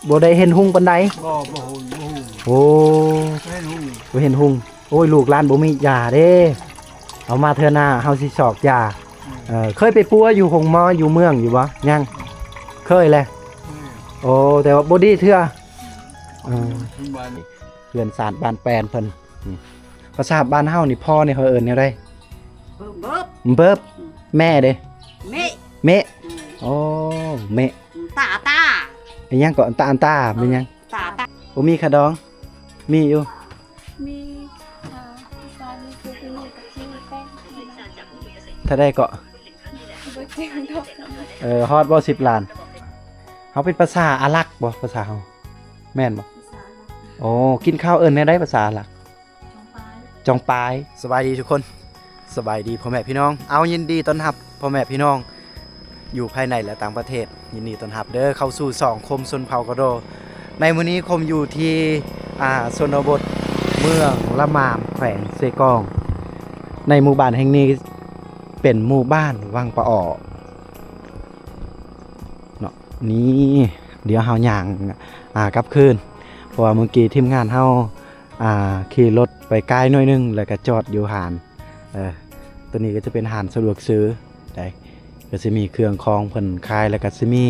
บ่ได้เห็นหุงปานใดบ่หุ่นโอ้เห็นหุ่นบ่เห็นหุงโอ้ยลูกหลานบ่มียาเด้เอามาเทื่อหน้าเฮาสิสอกยาเคยไปปัวอยู่หงมออยู่เมืองอยู่บ่ยังเคยแหละโอ้แต่ว่าบ่ดีเทื่อเพื่อนศาสตร์บ้านแปลนเพิ่นภาษาบ้านเฮานี่พ่อนี่เขาเอิ้นแนวใดเบิบแม่เด้เมะโอ้เมะตาเป็นยังก็อันตาเป็นยังตาบ่มีขะดองมีอยู่มีตอนนี้คือที่นี่กับที่แป้งถ้าได้ก็บ่เก่งดอกฮอดบ่10ล้านเฮาเป็นภาษาอาหรักบ่ภาษาเฮาแม่นบ่โอ้กินข้าวเอิ้นแนวใดภาษาอาหรักจองปายสบายดีทุกคนสบายดีพ่อแม่พี่น้องเอายินดีต้อนรับพ่อแม่พี่น้องอยู่ภายในและต่างประเทศยินดีต้อนรับเด้อเข้าสู่2คมชนเผ่ากะโดในมื้อนี้คมอยู่ที่ชนบทเมืองละมามแขวงเซกองในหมู่บ้านแห่งนี้เป็นหมู่บ้านวังปะอ้อเนาะนี่เดี๋ยวเฮาย่างกลับคืนเพราะว่าเมื่อกี้ทีมงานเฮาขี่รถไปไกลหน่อยนึงแล้วก็จอดอยู่หาดตัวนี้ก็จะเป็นหาดสะดวกซื้อได้ก็จะมีเครื่องคองเพิ่นขายแล้วก็จะมี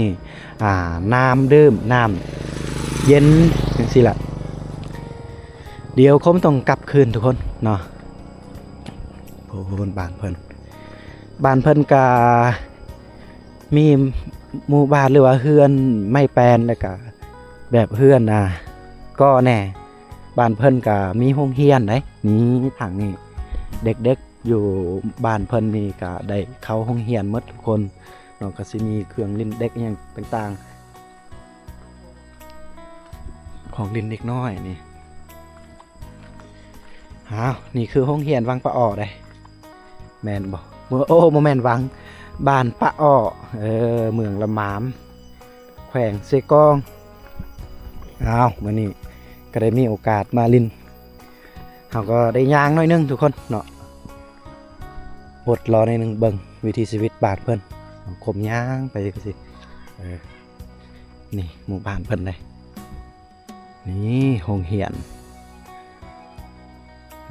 น้ำดื่มน้ำเย็นจังซี่ล่ะเดี๋ยวคมต้องกลับคืนทุกคนเนาะโอ้โหบ้านเพิ่นก็มีหมู่บ้านหรือว่าเฮือนไม่แปลนแล้วก็แบบเฮือนก็แน่บ้านเพิ่นก็มีโรงเรียนได้นี่ทางนี้เด็กๆอยู่บ้านเพิ่นนี่ก็ได้เข้าโรงเรียนหมดทุกคนเนาะก็สิมีเครื่องเล่นเด็กอย่างต่างๆของเล่นเด็กน้อยนี่นี่คือโรงเรียนวังปะอ้อได้แม่นบ่โอ้บ่แม่นวังบ้านปะอ้อเมืองละมามแขวงเซกองมื้อนี้ก็ได้มีโอกาสมาลินเขาก็ได้ย่างหน่อยนึงทุกคนเนาะอดรอในนึงเบิ่งวิถีชีวิตบ้านเพิ่นขมย่างไปก็สินี่หมู่บ้านเพิ่นเลยนี่โรงเรียน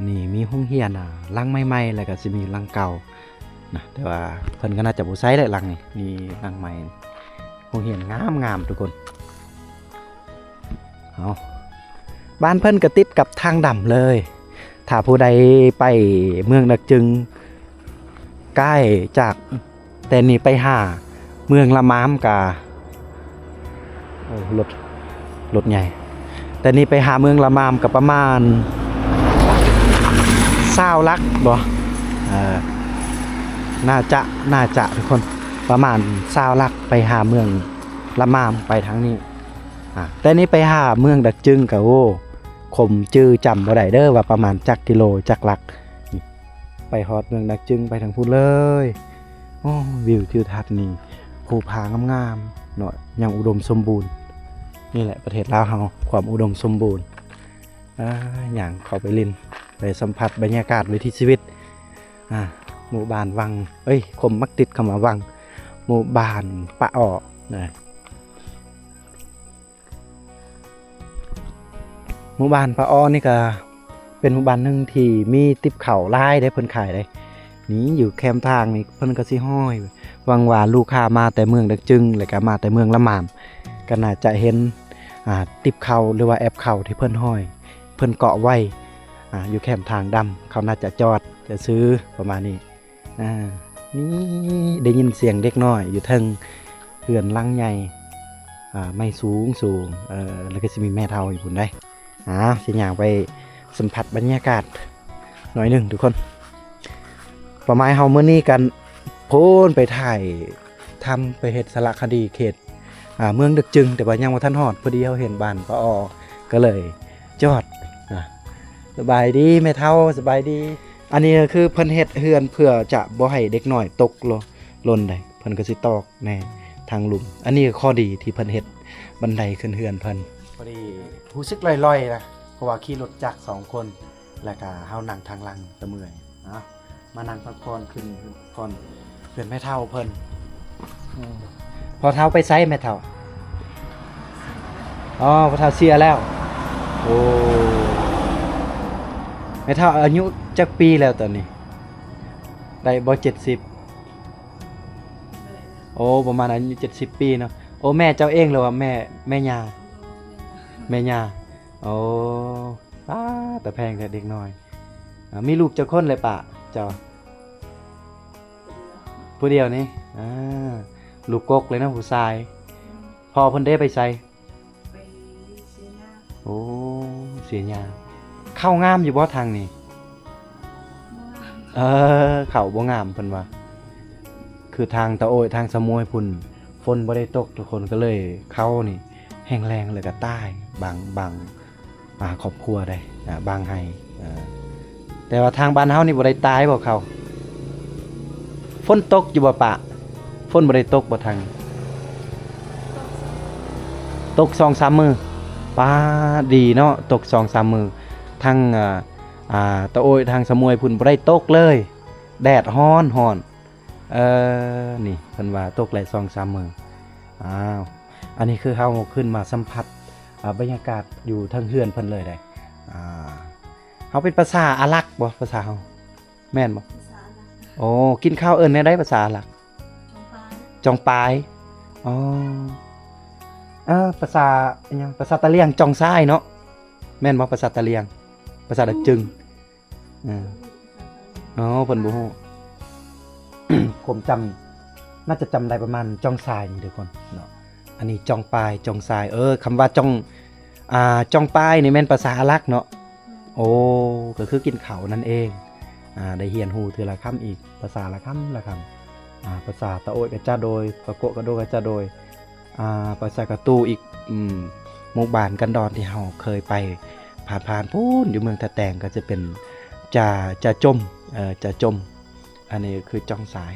นี่มีโรงเรียนหลังใหม่ๆแล้วก็สิมีหลังเก่านะแต่ว่าเพิ่นก็น่าจะบ่ใช้ได้หลังนี่หลังใหม่โรงเรียนงามๆทุกคนบ้านเพิ่นก็ติดกับทางดำเลยถ้าผู้ใดไปเมืองดักจึงใกล้จากแต่นี้ไปหาเมืองละมามกะรถใหญ่แต่นี้ไปหาเมืองละมามกับประมาณ20 ลักบ่น่าจะทุกคนประมาณ20 ลักไปหาเมืองละมามไปทางนี้แต่นี้ไปหาเมืองดักจึงกะโอ้คมจื้อจำบ่ได้เด้อว่าประมาณจักกิโลจักหลักไปฮอดเมืองดักจึงไปทางพูนเลยโอ้วิวทิวทัศน์นี่ภูผางามๆเนาะยังอุดมสมบูรณ์นี่แหละประเทศลาวเฮาความอุดมสมบูรณ์อย่างเข้าไปลินไปสัมผัสบรรยากาศวิถีชีวิตหมู่บ้านวังคมมักติดคำว่าวังหมู่บ้านปะอ้อนะหมู่บ้านปะอ้อนี่ก็เป็นหมู่บ้านหนึ่งที่มีติบเข่าลายได้เพิ่นขายได้นี่อยู่แคมทางนี่เพิ่นก็สิห้อยวังว่าลูกค้ามาแต่เมืองดักจึงแล้วก็มาแต่เมืองละมามก็น่าจะเห็นติบเข่าหรือว่าแอบเข่าที่เพิ่นห้อยเพิ่นเกาะไว้อยู่แคมทางดำเขาน่าจะจอดจะซื้อประมาณนี้นี่ได้ยินเสียงเด็กน้อยอยู่เทิงเขื่อนลังใหญ่ไม่สูงแล้วก็สิมีแม่เฒ่าอยู่พุ่นได้สิย่างไปสัมผัสบรรยากาศหน่อยนึงทุกคนประมาณเฮามื้อนี้กันโพ้นไปถ่ายทำไปเฮ็ดสารคดีเขตเมืองดึกจึงแต่ว่ายังบ่ทันฮอดพอดีเฮาเห็นบ้านปะอ้อก็เลยจอดสบายดีแม่เฒ่าสบายดีอันนี้คือเพิ่นเฮ็ดเฮือนเพื่อจะบ่ให้เด็กน้อยตกหล่นได้เพิ่นก็สิตอกแน่ทางหลุมอันนี้ข้อดีที่เพิ่นเฮ็ดบันไดขึ้นเฮือนเพิ่นพอดีรู้สึกลอยๆนะเพราะว่าขี่รถจักร2 คนแล้วก็เฮานั่งทางหลังตะเมื่อยมานั่งพักผ่อนขึ้นผ่อนเพื่อนแม่เฒ่าเพิ่นพอเฒ่าไปไสแม่เฒ่า อ๋อพ่อเฒ่าเสียแล้วโอ้แม่เฒ่าอายุจักปีแล้วตอนนี้ได้บ่70โอ้ประมาณอายุ70ปีเนาะโอ้แม่เจ้าเองหรือว่าแม่ย่าแม่ย่าโอ้ป้าแต่แพงแต่เด็กน้อยมีลูกจักคนเลยปะเจ้าผู้เดียวนี่ลูกกกเลยนะผู้ชายพอเพิ่นได้ไปใส่โอ้เสียยาเข้างามอยู่บ่ทางนี้เข้าบ่งามเพิ่นว่าคือทางตะโอยทางสะมวยพุ่นฝนบ่ได้ตกทุกคนก็เลยเข้านี่แห้งแรงเลยก็ตายบางครอบครัวได้บางให้แต่ว่าทางบ้านเฮานี่บ่ได้ตายบ่เขาฝนตกอยู่บ่ปะฝนบ่ได้ตกบ่ทางตก 2-3 มื้อป้าดีเนาะตก 2-3 มื้อทางตะโอยทางสะมวยพุ่นบ่ได้ตกเลยแดดร้อนนี่เพิ่นว่าตกหลาย 2-3 มื้ออันนี้คือเฮาขึ้นมาสัมผัสบรรยากาศอยู่ทางเฮือนเพิ่นเลยได้เฮาเป็นภาษาอาหรักบ่ภาษาเฮาแม่นบ่โอ้กินข้าวเอิ้นแนวใดภาษาอาหรักจองปายอ๋อภาษาอิหยังภาษาตะเลียงจองซ้ายเนาะแม่นบ่ภาษาตะเลียงภาษาดักจึงอ๋อเพิ่นบ่ฮู้ ผมน่าจะจำได้ประมาณจองทรายนี่ทุกคนเนาะอันนี้จองปลายจองทรายคำว่าจองปลายนี่แม่นภาษาอาหรักเนาะโอ้ก็คือกินข้าวนั่นเองได้เรียนฮู้ทีละคำอีกภาษาละคำภาษาตะโอยก็จะโดยปะโกะก็โดยก็จะโดยภาษากะตูอีกหมู่บ้านกันดอนที่เฮาเคยไปผ่านพูนอยู่เมืองตะแตงก็จะเป็นจะจมอันนี้คือจองสาย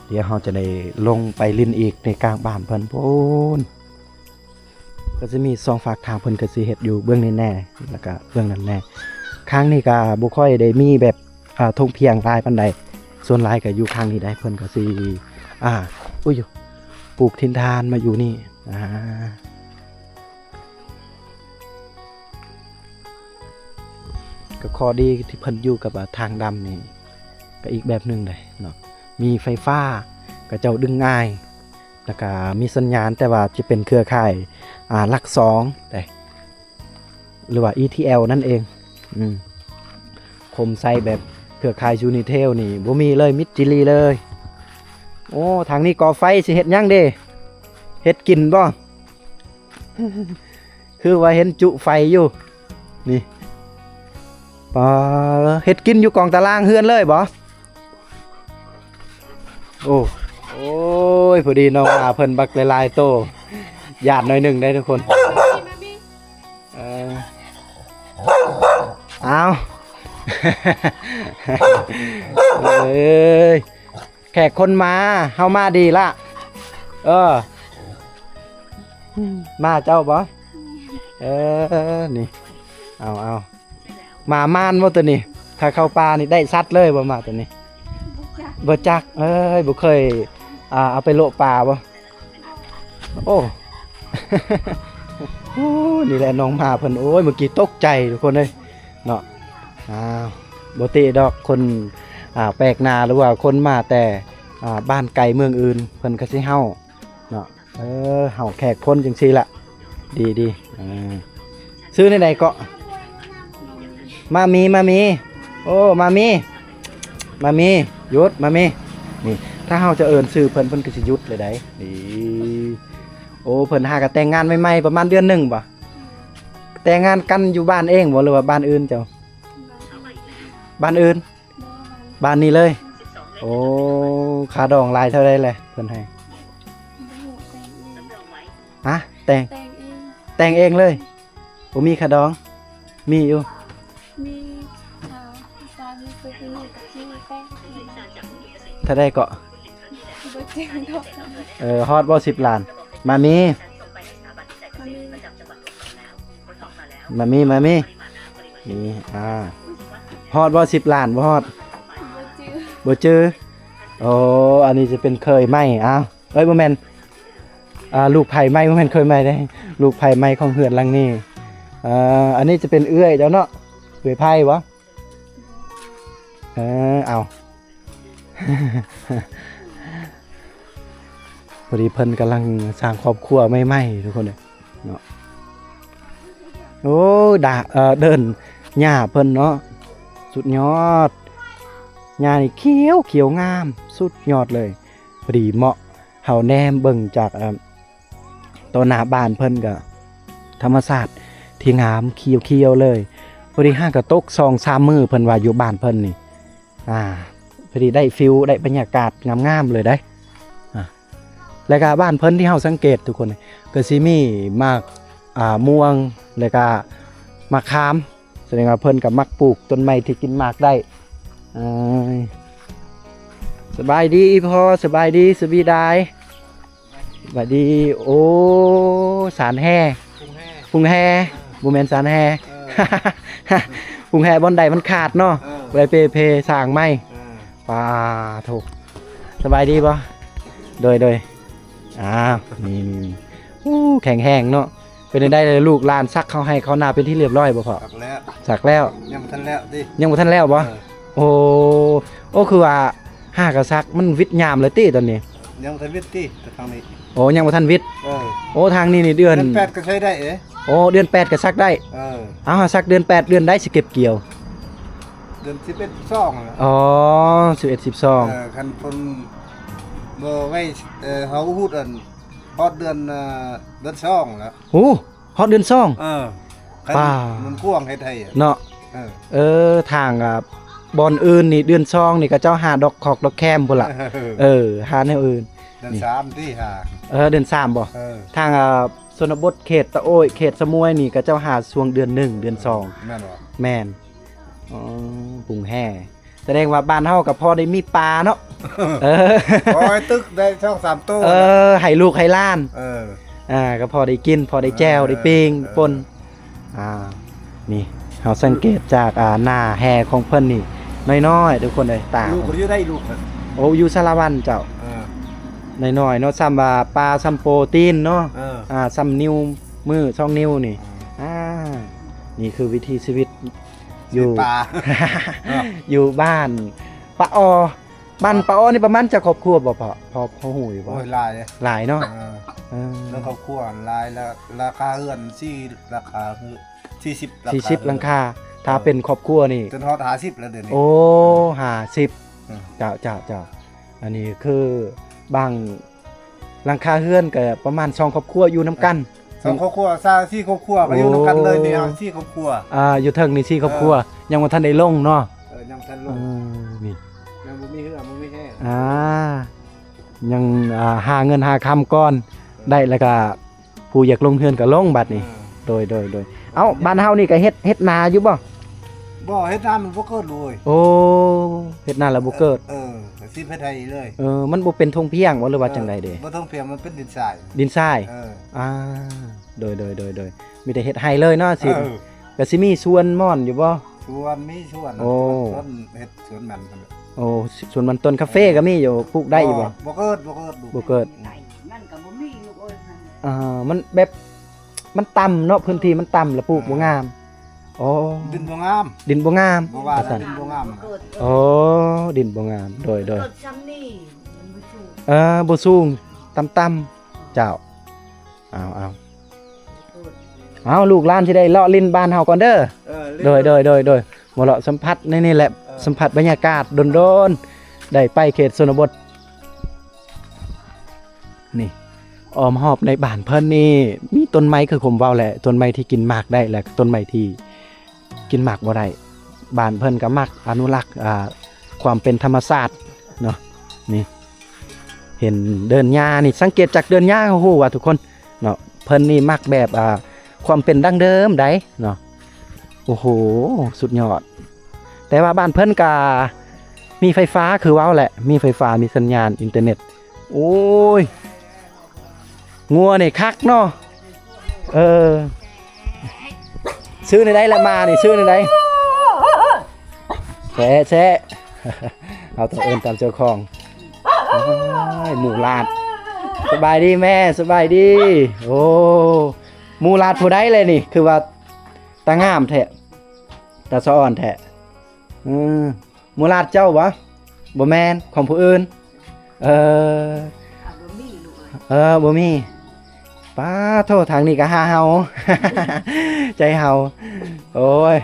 เดี๋ยวเราจะได้ลงไปลินอีกในกลางบ้านเพิ่นพูนก็จะมีซองฝากทางเพิ่นก็สิเฮ็ดอยู่เบื้องนี้แน่แล้วก็เบื้องนั้นแน่ข้างนี้ก็บ่ค่อยได้มีแบบทงเพียงลายปานใดส่วนลายก็อยู่ข้างนี้ได้เพิ่นก็สิปลูกทินทานมาอยู่นี่ก็ข้อดีที่เพิ่นอยู่กับทางดำนี่ก็อีกแบบหนึงเลยเนาะมีไฟฟ้าก็เจ้าดึงง่ายแล้วก็มีสัญญาณแต่ว่าจะเป็นเครือข่ายหลัก2ได้หรือว่า ETL นั่นเองคมไซแบบเครือข่าย Unitel นี่บ่มีเลยมิดจิลีเลยโอ้ทางนี้ก่อไฟสิเฮ็ดหยังเด้เฮ็ดกินบ่ คือว่าเห็นจุไฟอยู่นี่เฮ็ดกินอยู่กองตารางเฮือนเลยบ่โอ้ยพอดีน้องเพิ่นบักหลายๆโตญาติหน่อยหนึงได้ทุกคนเอาแขกคนมาเฮามาดีละมาเจ้าบ่นี่เอามาม่านบ่ตัวนี้ถ้าเข้าป่านี่ได้ซัดเลยบ่มาตัวนี้บ่จักบ่เคยเอาไปโลป่าบ่โอ้นี่แหละน้องมาเพิ่นโอ้ยเมื่อกี้ตกใจทุกคนเลยเนาะบ่ติดอกคนแปลกหน้าหรือว่าคนมาแต่บ้านไกลเมืองอื่นเพิ่นก็สิเฮาเนาะเฮาแขกคนจังซี่ล่ะดีซื้อในใดเกาะมามีโอ้มามีหยุดมามีนี่ถ้าเฮาจะเอิ้นชื่อเพิ่นก็สิหยุดเลยได้นี่โอ้เพิ่นหาก็แต่งงานใหม่ๆประมาณเดือนหนึงบ่แต่งงานกันอยู่บ้านเองบ่หรือว่าบ้านอื่นเจ้าบ้านอื่นบ้านนี้เลยโอ้ค่าดองหลายเท่าใดแหละเพิ่นให้แต่งเองเลยบ่มีค่าดองมีอยู่มีสามีซื้อที่นี่กับที่แป้งถ้าได้เกาะฮอดบ่10 ล้านมามีนี่ฮอดบ่10 ล้านบ่ฮอดบ่จื้อโอ้อันนี้จะเป็นเคยไหมบ่แม่น ลูกไผ่ไม้บ่แม่นเคยไม้ได้ลูกไผ่ไม้ของเฮือนหลังนี้อันนี้จะเป็นเอื้อยเจ้าเนาะเอื้อยไผ่บ่เอา พอดีเพิ่นกำลังสร้างครอบครัวใหม่ๆทุกคนเลยเนาะโอ้เดินหญ้าเพิ่นเนาะสุดยอดหญ้านี่เขียวงามสุดยอดเลยพอดีเหมาะเฮาแนมเบิ่งจากตัวหน้าบ้านเพิ่นก็ธรรมชาติที่งามเขียวเลยพอดีห้างก็ตก2-3มื้อเพิ่นว่าอยู่บ้านเพิ่นนี่พอดีได้ฟิลได้บรรยากาศงามๆเลยได้แล้วก็บ้านเพิ่นที่เฮาสังเกตทุกคนก็สิมีมากม่วงแล้วก็มะขามแสดงว่าเพิ่นก็มักปลูกต้นไม้ที่กินหมากได้สบายดีพ่อสบายดีสวีดายสบายดีโอ้สารแห่พุงแห่บ่แม่นสารแห่พุงแห่บ่อนใดมันขาดเนาะไปเพสร้างไม้ปาถูกสบายดีบ่โดยนี่แข็งแห้งเนาะเป็นได้เลยลูกลานซักเขาให้เขาหน้าเป็นที่เรียบร้อยบ่พอซักแล้วยังบ่ทันแล้วดิยังบ่ทันแล้วบ่โอ้คือว่าห้ากระซักมันวิทย์ยามเลยติตอนนี้ยังบ่ทันวิทย์ติแต่ทางนี้โอ้ยังบ่ทันวิทย์โอ้ทางนี้นี่เดือน8ก็ใช้ได้โอ้เดือน8ก็ซักได้เอาซักเดือน8เดือนได้สิเก็บเกี่ยวเดือน11 12อ๋อ11 12คันเพิ่นบ่ไว้เฮาฮู้อันฮอดเดือน2แล้วโอ้ฮอดเดือน2ป้ามันกว้างเฮ็ดให้เนาะทางบอนอื่นนี่เดือน2นี่ก็เจ้าหาดอกคอกดอกแคมพุ่นล่ะหาแนวอื่นเดือน3ที่หาเดือน3บ่ทางชนบทเขตตะโอยเขตสมวยนี่ก็เจ้าหาช่วงเดือน1เดือน2แม่นบ่แม่นปุงแห่แสดงว่าบ้านเฮาก็พอได้มีปลาเนาะโอ้ยตึกได้2-3ตัวให้ลูกให้หลานก็พอได้กินพอได้แจ่วได้ปิ้งป่นนี่เฮาสังเกตจากหน้าแห่ของเพิ่นนี่น้อยๆทุกคนเลยตาลูกอยู่ได้ลูกโอ้อยู่สารวันเจ้าน้อยๆเนาะซ้ำว่าปลาซ้ำโปรตีนเนาะซ้ำนิ้วมือ2นิ้วนี่นี่คือวิถีชีวิตอยู่อยู่บ้านป้าอบ้านป้าอนี่ประมาณจะครอบครัวบ่พอหูอยู่บ่หลายเนาะแล้วครอบครัวหลายแล้วราคาเฮือนราคาคือ40หลังคาถ้าเป็นครอบครัวนี่จนฮอด50แล้วเดี๋ยวนี้โอ้50เจ้าอันนี้คือบางหลังคาเฮือนก็ประมาณ2ครอบครัวอยู่นํกัน2ครอบครัว4ครอบครัวก็อยู่นํกันเลยนี่4ครอบครัวอยู่เทิงนี่4ครอบครัวยังบ่ทันได้ลงเนาะยังบ่ทันลงนี่ยังบ่มีเฮือนบ่มีแห้ยังหาเงินหาคำก่อนได้แล้วก็ผู้อยากลงเฮือนก็ลงบัดนี้โดยเอ้าบ้านเฮานี่ก็เฮ็ดนาอยู่บ่เฮ็ดนามันบ่เกิดเลยโอ้เฮ็ดนาแล้วบ่เกิดสิเฮ็ดให้เลยมันบ่เป็นทงเพียงบ่หรือว่าจังได๋เด้บ่ทงเพียงมันเป็นดินทรายโดยมีแต่เฮ็ดให้เลยเนาะสิก็สิมีสวนม่อนอยู่บ่สวนมีสวนต้นเฮ็ดสวนมันโอ้สวนมันต้นคาเฟ่ก็มีอยู่ปลูกได้อยู่บ่บ่เกิดมันก็บ่มีลูกเอ้ยมันแบบมันต่ำเนาะพื้นที่มันต่ำแล้วปลูกบ่งามดินบ่งาม บ่ว่าดินบ่งามดินบ่งามโดยบ่สูงต่ำๆเจ้าเอาลูกหลานสิได้เลาะลิ้นบ้านเฮาก่อนเด้อโดยบ่เลาะสัมผัสนี่แหละสัมผัสบรรยากาศโดนๆได้ไปเขตชนบทนี่อ้อมหอบในบ้านเพิ่นนี่มีต้นไม้คือผมเว้าแหละต้นไม้ที่กินหมากได้และต้นไม้ที่กินหมากบ่ได้บ้านเพิ่นก็มักอนุรักษ์ความเป็นธรรมชาติเนาะนี่เห็นเดินหญ้านี่สังเกตจากเดินหญ้าฮู้ว่าทุกคนเนาะเพิ่นนี่มักแบบความเป็นดั้งเดิมได้เนาะโอ้โหสุดยอดแต่ว่าบ้านเพิ่นก็มีไฟฟ้าคือเว้าแหละมีไฟฟ้ามีสัญญาณอินเทอร์เน็ตโอ้ยงัวนี่คักเนาะซื้อในใดละมานี่ซื้อในใดแซ่เอาตัวเอิ้นตามเจ้าของหมู่ลาด บายดีแม่สบายดีโอ้หมูลาดผู้ใดเลยนี่คือว่าตางามแท้ตาสะอ่อนแท้หมูลาดเจ้าบ่บ่แม่นของผู้อื่นบ่มีป้าโทษทางนี้ก็หาเฮา ใจเฮาโอ้ย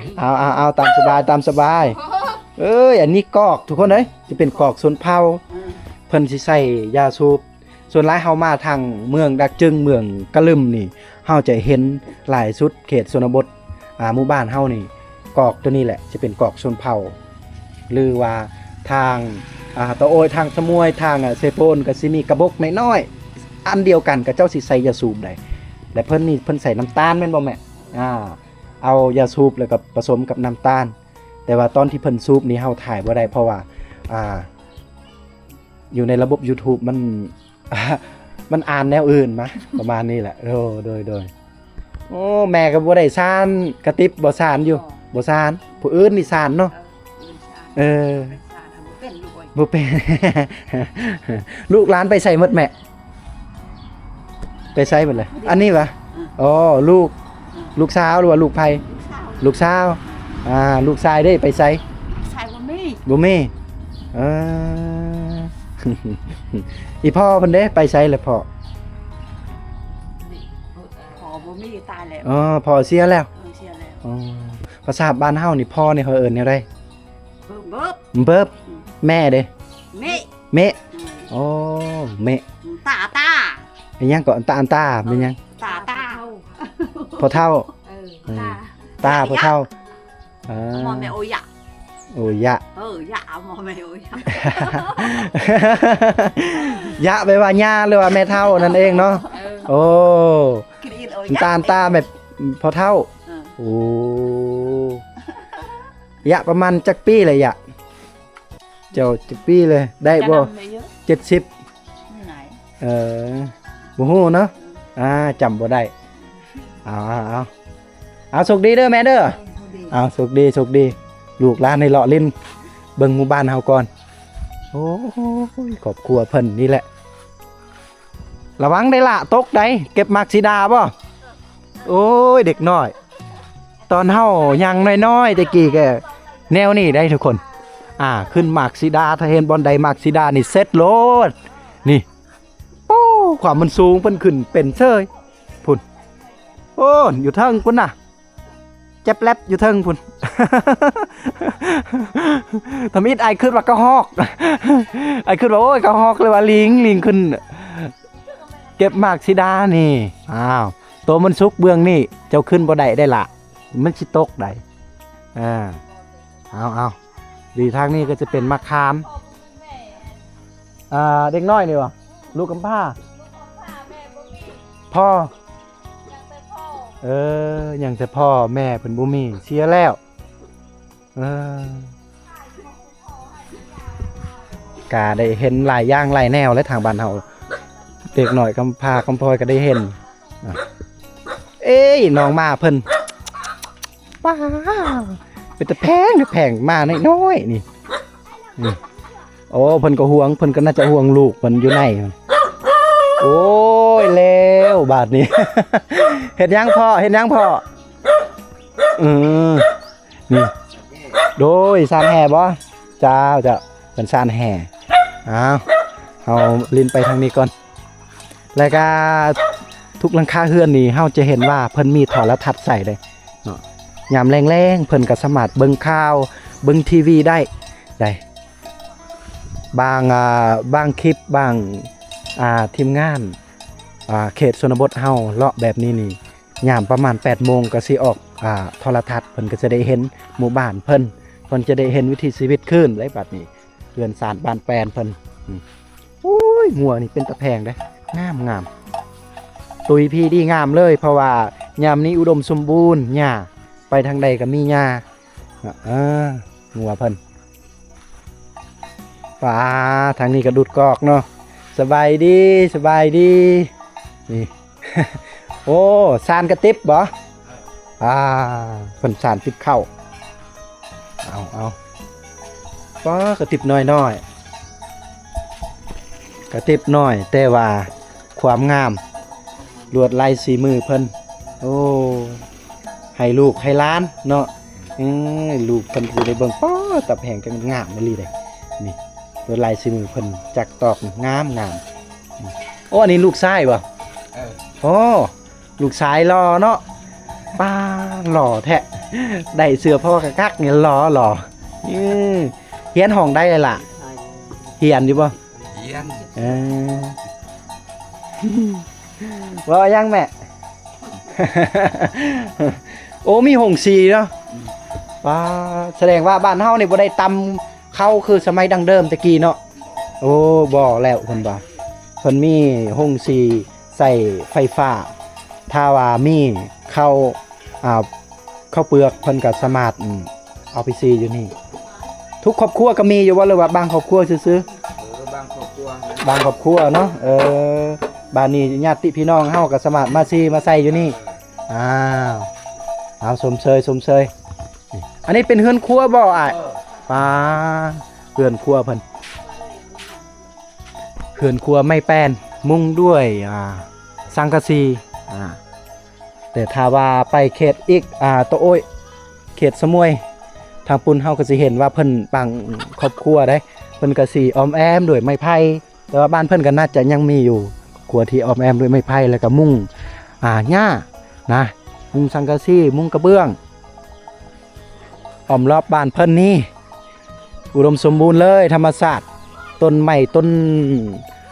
เอาตามสบายตามสบายอันนี้กอกทุกคนเอ้ยจะเป็นกอกส่วนเผาเพิ่นสิใส่ยาสูบส่วนหลายเฮามาทางเมืองดักจึงเมืองกะลึมนี่เฮาจะเห็นหลายสุดเขตชนบทหมู่บ้านเฮานี่กอกตัวนี้แหละจะเป็นกอกชนเผ่าหรือว่าทางตะโอยทางสมวยทางเซโปนก็สิมีกระบอกน้อยๆอันเดียวกันกับเจ้าสิใส่ยาสูบได้และเพิ่นนี่เพิ่นใส่น้ำตาลแม่นบ่แม่เอายาสูบแล้วก็ผสมกับน้ำตาลแต่ว่าตอนที่เพิ่นสูบนี่เฮาถ่ายบ่ได้เพราะว่าอยู่ในระบบ YouTube มัน มันอ่านแนวอื่นมาประมาณนี้แหละโดยโอ้แม่ก็บ่ได้ซ่านกระติบบ่ซ่านอยู่บ่ซ่านผู้อื่นนี่ซ่านเนาะบ่เป็น ลูกหลานไปใส่หมดแม่ไปใส่หมดเลยอันนี้วะอ๋อลูกสาวหรือว่าลูกไผลูกสาวลูกชายได้ไปใส่ชายบ่มีอีพ่อเพิ่นเด้ไปใส่แล้วพ่อบ่มีตายแล้วพ่อเสียแล้วเสียแล้วภาษาบ้านเฮานี่พ่อนี่เขาเอิ้นแนวใดเบิบแม่เด้เมะโอ้เมะตาเป็นหยังก่อนตาเป็นหยังตาพ่อเฒ่าตาพ่อเฒ่าหมอแม่โอยะยะยะหมอแม่โอยะ ยะไปว่าย่าหรือว่าแม่เฒ่านั่นเองเนาะโอ้ตาแบบพ่อเฒ่าโอ้ยะประมาณจักปีเลยยะเจ้าจักปีเลยได้บ่70บ่ฮู้เนาะจำบ่ได้เอาสุขดีเด้อแม่เด้อเอาสุขดีลูกหลานในเลาะเล่นเบิ่งหมู่บ้านเฮาก่อนโอ้ยครอบครัวเพิ่นนี่แหละระวังได้ละตกได้เก็บมักสีดาบ่โอ้ยเด็กน้อยตอนเฮายังน้อยๆตะกี้ก็แนวนี้ได้ทุกคนขึ้นมักสีดาถ้าเห็นบอนใดมักสีดานี่เสร็จโลดนี่โอ้ความมันสูงเพิ่นขึ้นเป็นเซยพุ่นโอ้อยู่เทิงพุ่นน่ะเจ็บแลบอยู่เทิงพุ่น ทำอิดไอขึ้นว่ากระหอกไอขึ้นว่าโอ้ยกระหอกเลยว่าลิงขึ้นเก็บหมากสีดานี่ตัวมันสุกเบื้องนี่เจ้าขึ้นบ่ได้ละมันสิตกได้เอาดีทางนี้ก็จะเป็นมะขามเด็กน้อยนี่วะลูกกำพร้าพ่อยังแต่พ่อแม่เพิ่นบ่มีเสียแล้วกาได้เห็นหลายอย่างหลายแนวและทางบ้านเฮาเด็กหน่อยกำพร้ากำพลอยก็ได้เห็นน้องมาเพิ่นว้าวเป็นตะแพงมาน้อยๆนี่โอ้เพิ่นก็ห่วงเพิ่นก็น่าจะห่วงลูกเพิ่นอยู่ในโอ้ยแล้วบาดนี้ เห็นยังพ่อนี่โดยซานแห่บ่จ้าจะเป็นซานแห่เอาลิ้นไปทางนี้ก่อนแล้วก็ทุกหลังคาเฮือนนี่เฮาจะเห็นว่าเพิ่นมีโทรทัศน์ใส่เลยยามแรงๆเพิ่นก็สามารถเบิ่งข่าวเบิ่งทีวีได้บางคลิปบางทีมงานเขตชนบทเฮาเลาะแบบนี้นี่ยามประมาณ 8 โมงก็สิออกโทรทัศน์เพิ่นก็จะได้เห็นหมู่บ้านเพิ่นจะได้เห็นวิถีชีวิตขึ้นได้บัดนี้เรือนสานบ้านแปลนเพิ่นโอ้ยงัวนี่เป็นตะแพงเด้งามตุยพี่ดีงามเลยเพราะว่ายามนี้อุดมสมบูรณ์หญ้าไปทางใดก็มีหญ้างัวเพิ่นป่าทางนี้ก็ดุดกอกเนาะสบายดีนี่ โอ้ซานกระติบบ่เพิ่นซานติบเข้าเอาป้ากระติบน้อยกระติบน้อยแต่ว่า ความงามลวดลายสีมือเพิ่นโอ้ให้ลูกให้หล้านเนาะลูกเพิ่นสิได้เบิ่งป้อตับแหงจังงามอีหลีเด้นี่ลวดลายสีมือเพิ่นจักตอกงามโอ้อันนี้ลูกชายบ่โอ้ลูกชายหล่อเนาะป้าหล่อแท้ได้เสื้อพ่อกักๆเนี่ยหล่อเฮียนห้องได้เลยล่ะเฮียนอยู่บ่ เฮียน ว่ายังแม่ โอ้มีหงสีเนาะว้าแสดงว่าบ้านเฮานี่บ่ได้ตำเข้าคือสมัยดังเดิมตะกี้เนาะโอ้บ่แล้วเพิ่นว่าเพิ่นมีหงสีใส่ไฟฟ้าถ้าว่ามีเข้าข้าวเปลือกเพิ่นก็สามารถเอาไปซีอยู่นี่ทุกครอบครัวก็มีอยู่ว่าหรือว่าบางครอบครัวซื่อบางครอบครัวเนาะบ้านนี้ญาติพี่น้องเฮาก็สามารถมาซีมาใส่อยู่นี่อ้าวเอาสมเชยอันนี้เป็นเฮือนครัวบ่อ้ายป้าเฮือนครัวเพิ่นเฮือนครัวไม่แป้นมุงด้วยสังกะสีแต่ถ้าว่าไปเขตอีกโตโอ้ยเขตสมุยทางปุ่นเฮาก็สิเห็นว่าเพิ่นบางครอบครัวได้เพิ่นก็สิอ้อมแอมด้วยไม้ไผ่แต่ว่าบ้านเพิ่นก็น่าจะยังมีอยู่ครัวที่อ้อมแอมด้วยไม้ไผ่แล้วก็มุงหญ้านะมุงสังกะสีมุงกระเบื้องอ้อมรอบบ้านเพิ่นนี่อุดมสมบูรณ์เลยธรรมชาติต้นไม้ต้น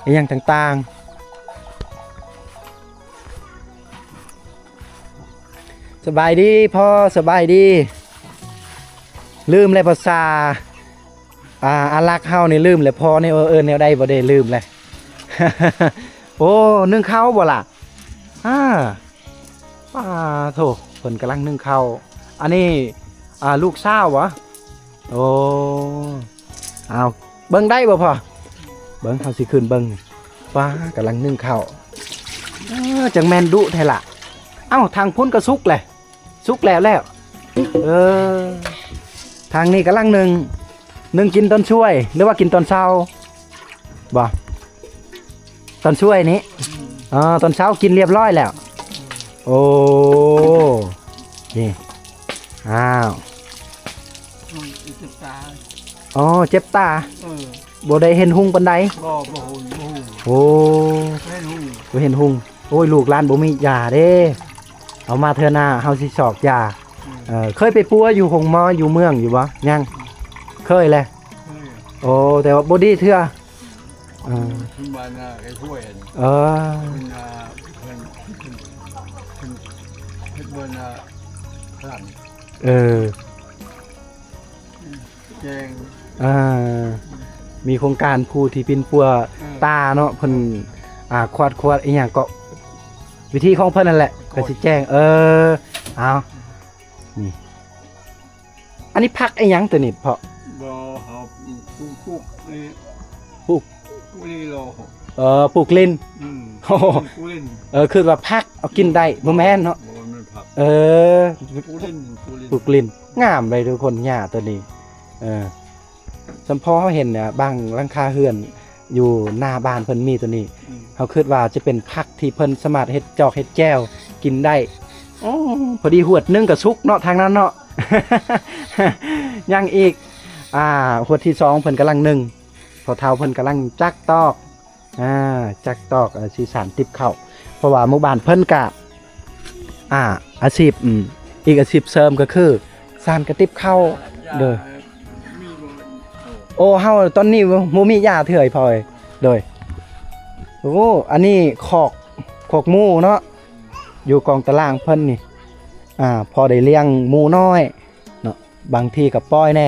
อีหยังต่างๆสบายดีพ่อสบายดีลืมเลยภาษาอารักเฮานี่ลืมเลยพ่อนี่แนวใดบ่ได้ลืมเลย โอ้นึ่งข้าวบ่ล่ะโถเพิ่นกำลังนึ่งข้าวอันนี้ลูกสาววะโอ้เอาเบิ่งได้บ่พ่อเบิ่งเฮาสิขึ้นเบิ่งป้ากำลังนึ่งข้าวจังแม่นดุแท้ล่ะเอ้าทางพุ่นก็สุกแล้วทางนี้กำลังนึ่งกินตอนช่วยหรือว่ากินตอนเช้าบ่ตอนช่วยนี้ตอนเช้ากินเรียบร้อยแล้วโอ้นี่อ้าวอ๋อเจ็บตาบ่ได้เห็นหุงปานใดโอ้บ่เห็นหุงโอ้ยลูกหลานบ่มียาเด้เอามาเทื่อหน้าเฮาสิสอกยาเคยไปปัวอยู่หงมออยู่เมืองอยู่บ่ยังเคยแหละโอ้แต่ว่าบ่ดีเทื่อบ้านไอ้ถ้วยแจงมีโครงการผู้ที่เป็นปัวตาเนาะเพิ่นควาดอีหยังก็วิธีของเพิ่นนั่นแหละก็สิแจ้งเอานี่อันนี้พักไอ้หยังตัวนี้เพาะบ่ครับปลูกนี่รอปลูกลิ้นโอ้ปลูกลิ้นคือว่าพักเอากินได้บ่แม่นเนาะบ่แม่นผักปลูกลิ้นงามเลยทุกคนหญ้าตัวนี้สัมพอเฮาเห็นเนี่ยบางหลังคาเรือนอยู่หน้าบ้านเพิ่นมีตัวนี้เฮาคิดว่าจะเป็นผักที่เพิ่นสามารถเฮ็ดจอกเฮ็ดแก้วกินได้พอดีหวดนึงก็สุกเนาะทางนั้นเนาะ ยังอีกหวดที่2เพิ่นกำลังนึ่งพอเฒ่าเพิ่นกำลังจักตอกสีสันติบเข้าเพราะว่าหมู่บ้านเพิ่นก็อาชีพอีกอาชีพเสริมก็คือสานกระติบเข้าเด้อโอ้เฮาตอนนี้บ่มีหญ้าเถื่อยพอยโดยโอ้อันนี้คอกหมูเนาะอยู่กองตารางเพิ่นนี่พอได้เลี้ยงหมูน้อยเนาะบางทีก็ปล่อยแน่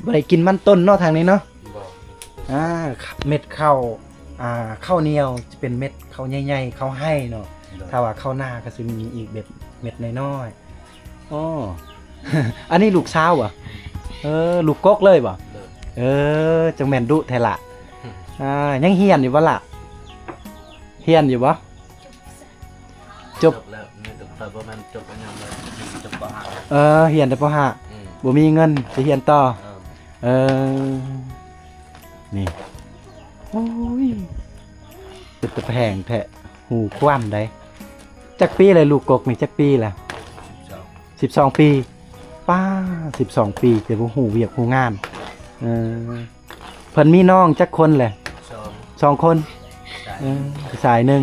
บ่ได้กินมันต้นเนาะทางนี้เนาะเม็ดข้าวข้าวเหนียวจะเป็นเม็ดข้าวใหญ่ๆข้าวให้เนาะถ้าว่าข้าวหน้าก็สิมีอีกเม็ดน้อยๆอันนี้ลูกสาวอ่ะลูกกกเลยบ่จังแม่นดุแท้ล่ะยังเฮียนอยู่บ่ล่ะเฮียนอยู่บ่จบแล้วแต่บ่แม่นจบอันนั้นเลยจบป .5 เฮียนแต่ป .5 บ่มีเงินสิเฮียนต่อนี่โอ้ย เป็นตะแพงแทะหูคว่ำได้จักปีเลยลูกกกนี่จักปีแหละ12 ปีป้า12 ปีแต่บ่ฮู้เวียกฮู้งานเพิ่นมีน้องจักคนแหละ2 คนสายหนึ่ง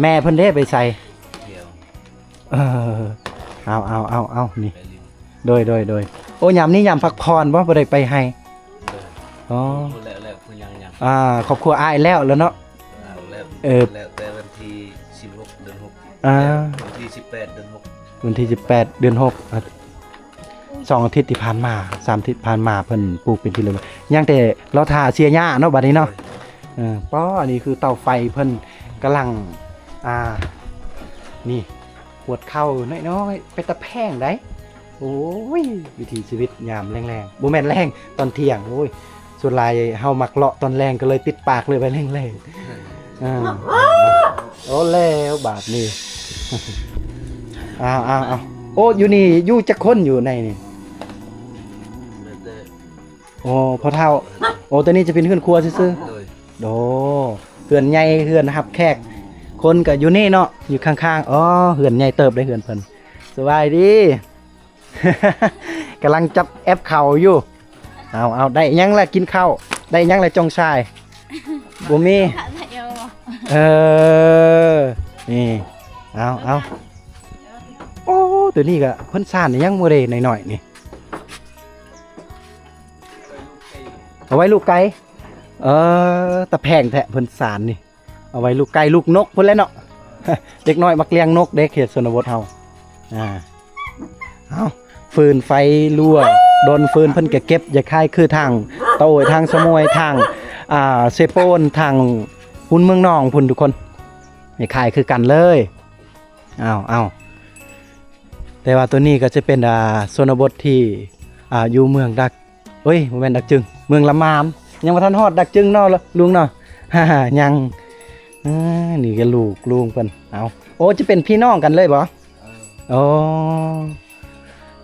แม่เพิ่นเด้ไปใส่เอานี่โดยโอ้ยามนี้ยามพักผ่อนบ่ได้ไปให้อ๋อแล้วคุณยังครอบครัวอ้ายแล้วเนาะแล้วแต่วันที่16เดือน6วันที่18เดือน6วันที่18เดือน6 2 อาทิตย์ที่ผ่านมา3 อาทิตย์ผ่านมาเพิ่นปลูกเป็นที่เรียบร้อยยังแต่เราทาเสียหญ้าเนาะบัดนี้เนาะป้ออันนี้คือเตาไฟเพิ่นกำลังนี่ปวดเข่าน้อยๆไปตะแพงได้โอ้ยวิถีชีวิตยามแรงๆบ่แม่นแรงตอนเที่ยงโอ้ยส่วนหลายเฮามักเลาะตอนแรงก็เลยติดปากเลยไปแรงๆโอ้แล้วบาดนี้โอ้อยู่นี่อยู่จักคนอยู่ในนี่โอ้พ่อเฒ่าโอ้ตัวนี้จะเป็นเฮือนครัวซื่อๆโดเฮือนใหญ่เฮือนรับแขกคนก็อยู่นี่เนาะอยู่ข้างๆอ๋อเฮือนใหญ่เติบได้เฮือนเพิ่นสบายดี กำลังจับแอปเข่าอยู่เอาได้ยังละกินข้าวได้ยังละจงชายบ่มีนี่เอาโอ้ตัวนี้ก็เพิ่นซ่านยังบ่ได้หน่อยๆนี่เอาไว้ลูกไก่ตะแพงแทะเพิ่นซ่านนี่เอาไว้ลูกไก่ลูกนกพุ่นแหละเนาะ เด็กน้อยมักเลี้ยงนกเด็กเขตชนบทเฮาเอาฟืนไฟรั่วโดนฟืนเพิ่นก็เก็บอย่าคายคือทางโตยทางสมวยทางเซโปนทางหุ่นเมืองนองพุ่นทุกคนอย่าคายคือกันเลยเอาแต่ว่าตัวนี้ก็จะเป็นชนบทที่อยู่เมืองดักบ่แม่นดักจึงเมืองละมามยังบ่ทันฮอดดักจึงเนาะลุงเนาะ ยังนี่ก็ลูกลุงเพิ่นเอาโอ้จะเป็นพี่น้องกันเลยบ่โอ้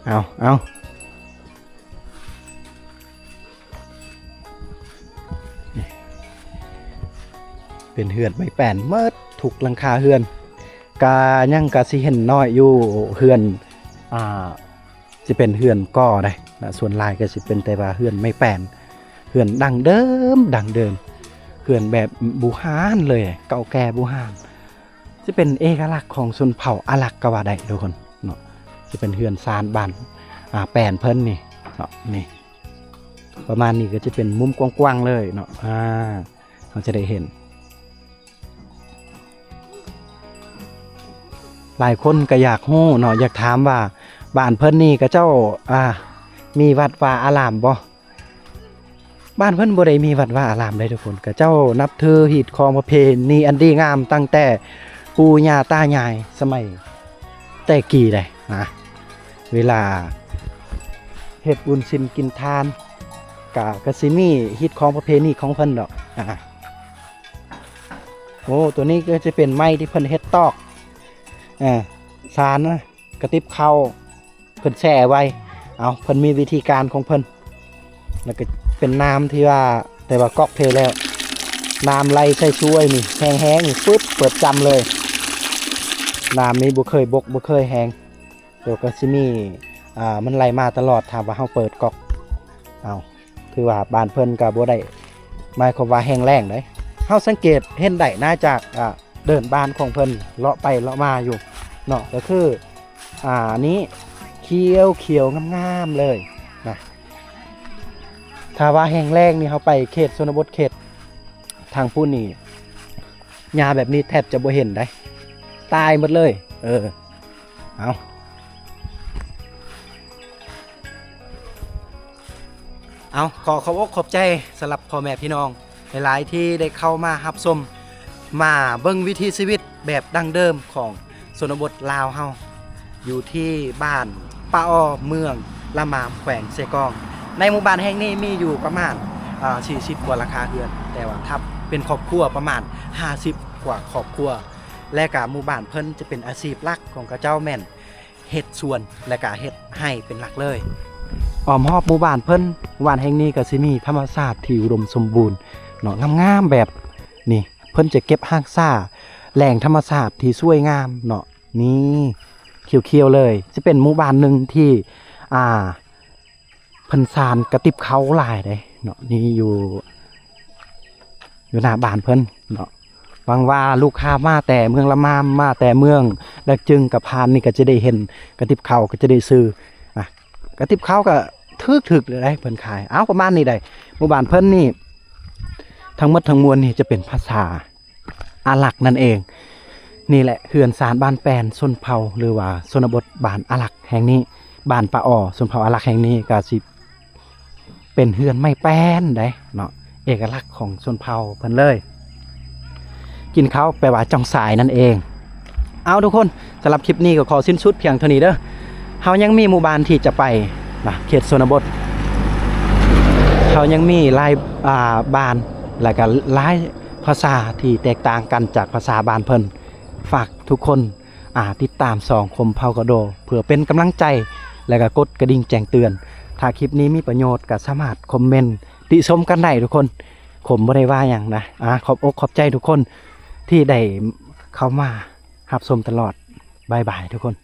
เอาเป็นเฮือนไม้แป้นเมิดถูกหลังคาเฮือนกายังกะสิเห็นน้อยอยู่เฮือนสิเป็นเฮือนก่อได้ส่วนลายก็สิเป็นแต่ว่าเฮือนไม้แป้นเฮือนดังเดิมเฮือนแบบบูฮานเลยเก่าแก่บูฮานจะเป็นเอกลักษณ์ของชนเผ่าอาหรักก็ว่าได้ทุกคนเนาะจะเป็นเฮือนซานบ้านแป้นเพิ่นนี่เนาะนี่ประมาณนี้ก็จะเป็นมุมกว้างๆเลยเนาะเราจะได้เห็นหลายคนก็อยากฮู้เนาะอยากถามว่าบ้านเพิ่นนี่ก็เจ้ามีวัดวาอารามบ่บ้านเพิ่นบ่ได้มีวัดวาอารามเลยทุกคนก็เจ้านับถือฮีดคองประเพณีอันดีงามตั้งแต่ปู่ย่าตายายสมัยแต่กี่ได้นะเวลาเฮ็ดบุญศีลกินทานก็สิมีฮีดคองประเพณีของเพิ่นดอกโอ้ตัวนี้ก็จะเป็นไม้ที่เพิ่นเฮ็ดตอกสารนะกระติบเข้าเพิ่นแช่ไว้เพิ่นมีวิธีการของเพิ่นแล้วก็เป็นน้ำที่ว่าแต่ว่าก๊อกเทแล้วน้ำไหลใส่ช่วยนี่แห้งๆนี่ปึ๊บเปิดจำเลยน้ำนี้บ่เคยบกบ่เคยแห้งเดี๋ยวก็สิมีมันไหลมาตลอดถ้าว่าเฮาเปิดก๊อกคือว่าบ้านเพิ่นก็บ่ได้หมายความว่าแห้งแล้งเด้เฮาสังเกตเห็นได้น่าจากเดินบ้านของเพิ่นเลาะไปเลาะมาอยู่เนาะก็คือนี้เขียวงามๆเลยนะถ้าว่าแห้งแล้งนี่เฮาไปเขตชนบทเขตทางผู้นี่หญ้าแบบนี้แทบจะบ่เห็นได้ตายหมดเลยขอขอบอกขอบใจสำหรับพ่อแม่พี่น้องหลายๆที่ได้เข้ามารับชมมาเบิ่งวิถีชีวิตแบบดั้งเดิมของชนบทลาวเฮาอยู่ที่บ้านป้าอ้อเมืองละมามแขวงเซกองในหมู่บ้านแห่งนี้มีอยู่ประมาณ40 กว่าหลังคาเรือนแต่ว่าทับเป็นครอบครัวประมาณ50 กว่าครอบครัวและก็หมู่บ้านเพิ่นจะเป็นอาชีพหลักของกระเจ้าแม่นเฮ็ดสวนและก็เฮ็ดให้เป็นหลักเลยอ้อมรอบหมู่บ้านเพิ่นหมู่บ้านแห่งนี้ก็สิมีธรรมชาติที่อุดมสมบูรณ์ เนาะงามๆแบบนี่เพิ่นจะเก็บหากซ่าแหล่งธรรมชาติที่สวยงามเนาะนี่เขียวๆเลยจะเป็นหมู่บ้านหนึงที่เพิ่นสร้างกระติบเขาหลายเด้เนาะนี่อยู่หน้าบ้านเพิ่นเนาะหวังว่าลูกค้ามาแต่เมืองละมามมาแต่เมืองดักจึงกับพานนี่ก็จะได้เห็นกระติบเขาก็จะได้ซื้อกระติบเขาก็ถึกเลยได้เพิ่นขายเอาประมาณนี้ได้หมู่บ้านเพิ่นนี่ทั้งหมดทั้งมวลนี่จะเป็นภาษาอาหรักนั่นเองนี่แหละเฮือนสารบ้านแปนชนเผ่าหรือว่าชนบทบ้านอาหรักแห่งนี้บ้านปะอ้อชนเผ่าอาหรักแห่งนี้ก็สิเป็นเฮือนไม้แป้นได้เนาะเอกลักษณ์ของชนเผ่าเพิ่นเลยกินข้าวแปลว่าจ้องสายนั่นเองเอาทุกคนสำหรับคลิปนี้ก็ขอสิ้นสุดเพียงเท่านี้เด้อเฮายังมีหมู่บ้านที่จะไปนะเขตชนบทเขายังมีหลายบ้านแล้วก็หลายภาษาที่แตกต่างกันจากภาษาบ้านเพิ่นฝากทุกคนติดตามส่องคมเผากระโดเพื่อเป็นกำลังใจแล้วก็กดกระดิ่งแจ้งเตือนถ้าคลิปนี้มีประโยชน์ก็สามารถคอมเมนต์ติชมกันได้ทุกคนผมบ่ได้ว่าหยังนะขอบอกขอบใจทุกคนที่ได้เข้ามารับชมตลอดบ๊ายบายทุกคน